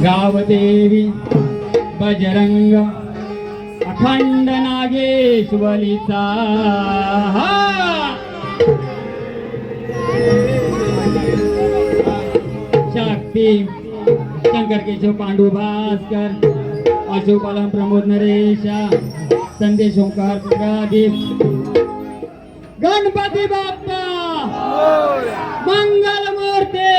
गावदेवी बजरंग अखंड नागेश्वरीचा शक्ती शंकर केशव पांडू भास्कर अशोक आलम प्रमोद नरेश संदेश ओंकार प्रदीप गणपती बाप्पा मंगल मूर्ती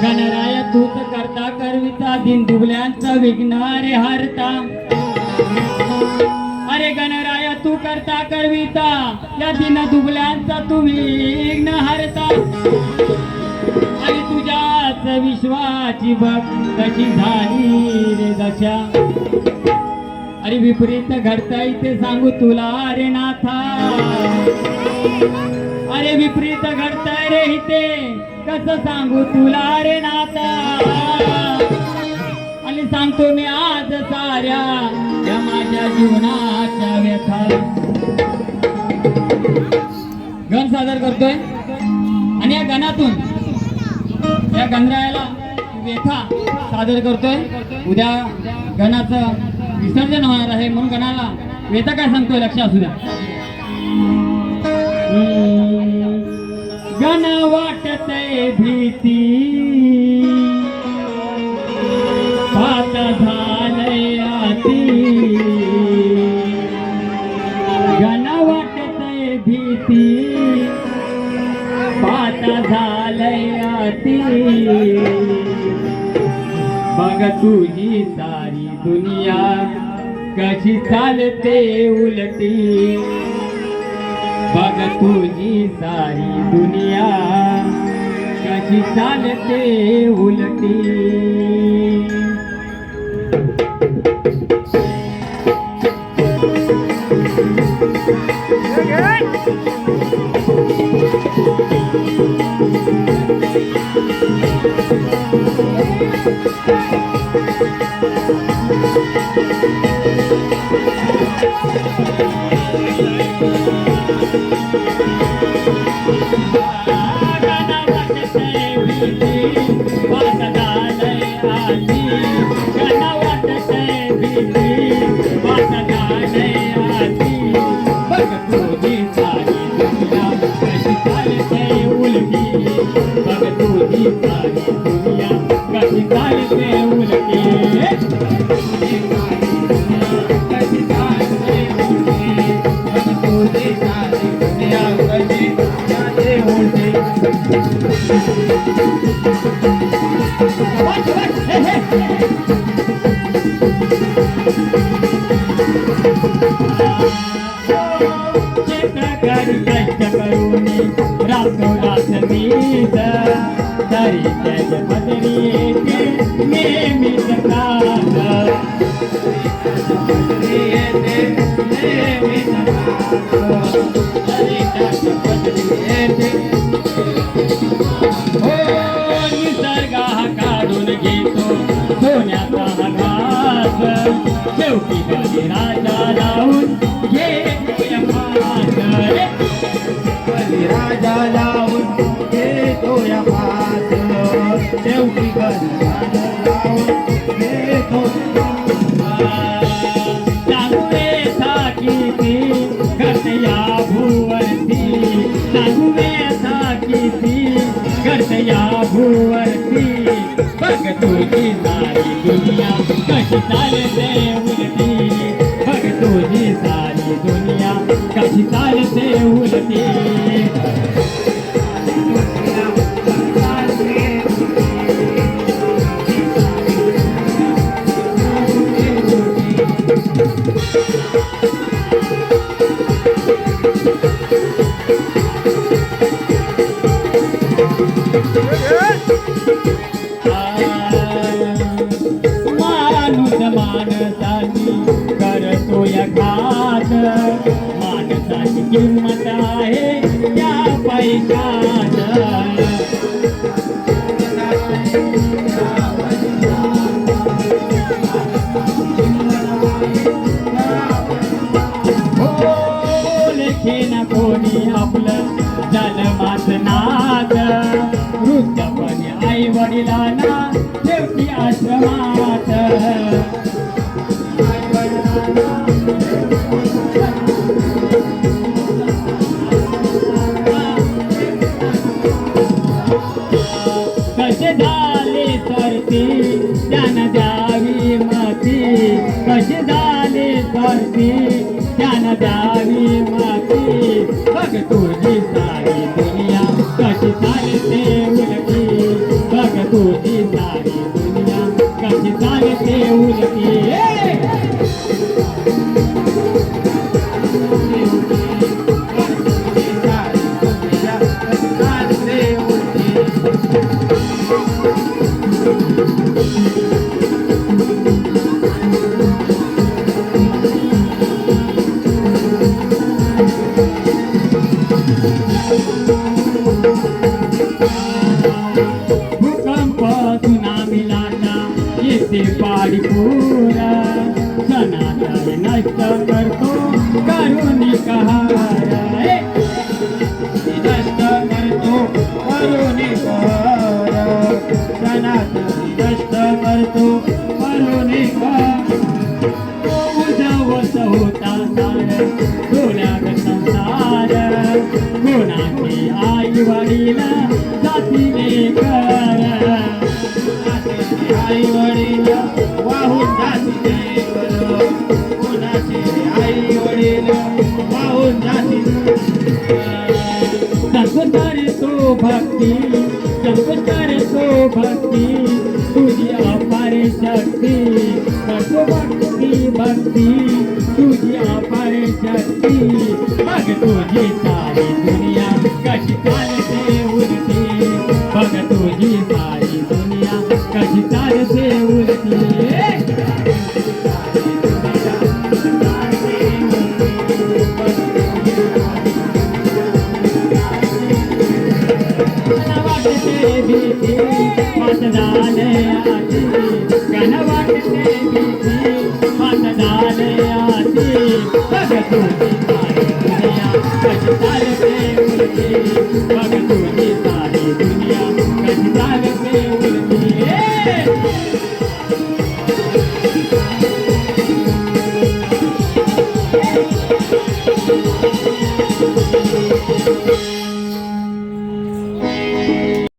गणराया तूच करता करविता दिन दुबल्यांचा विघ्नारे हरता अरे गणराया तू करता करविता या दिन दुबल्यांचा तू विघ्न हरता आणि तुझ्याच विश्वाची बघ कशी झाली रे दशा अरे विपरीत घडता इथे सांगू तुला रे नाथा अरे विपरीत घडताय रे इथे कसं सांगू तुला रे नाथा आणि सांगतो मी आज साऱ्या या माझ्या जीवनाच्या व्यथा गण सादर करतोय आणि या गणातून या गणरायाला व्यथा सादर करतोय उद्या गणाचं विसर्जन होणार आहे म्हणून गणाला व्यथा काय सांगतोय लक्ष असू द्या गण वाटतय भीती पात झालय आती गण वाटतय भीती पात झालय आती बघ तुझी सारी दुनिया कशी चालते उलटी बघ तुझी सारी दुनिया कशी चालते उलटी रातो रात मीच तरी त्याच्या पदरी तुझी सारी दुनिया कशी चालते उलटी बघ तुझी सारी दुनिया कशी चालते उलटी माणूस माणसाची करतो या घात माणसाची किंमत आहे त्या पैशात लेखीन कोणी आपलं जन्मात नाद वृद्धपणे आई वडिलांना शेवटी आश्रमात कसे झाले तर ते त्यानं द्यावी मती कसे झाले तर ते त्यानं द्यावी मती बघ तुझी सारी दुनिया कशी चालते उलटी बघ तुझी सारी दुनिया कशी चालते उलटी भूकंप सुनामी लाटा येते पाडीपूर सनातन नष्ट करतो करुणी कहार नष्ट करतो करुणी कहार सनातन नष्ट करतो करुणी उजवत होता सार डोळ्यात संसार कोणाची आई वडील जातीने कर आई वडील वाहून जातीने कर कोणाची आई वडील वाहून जातीने संस्कार तो भक्ती संस्कार तो भक्ती तुझी अपार शक्ती करतो भक्ती भक्ती तुझी अपार शक्ती बघ तुझी सारी दुनिया कशी चालते उलटी बघ तुझी सारी दुनिया कशी चालते उलटी वाटते भीती मतदान आधी गण वाटते भीती मतदान आधी बघ तुझी सारी दुनिया कशी चालते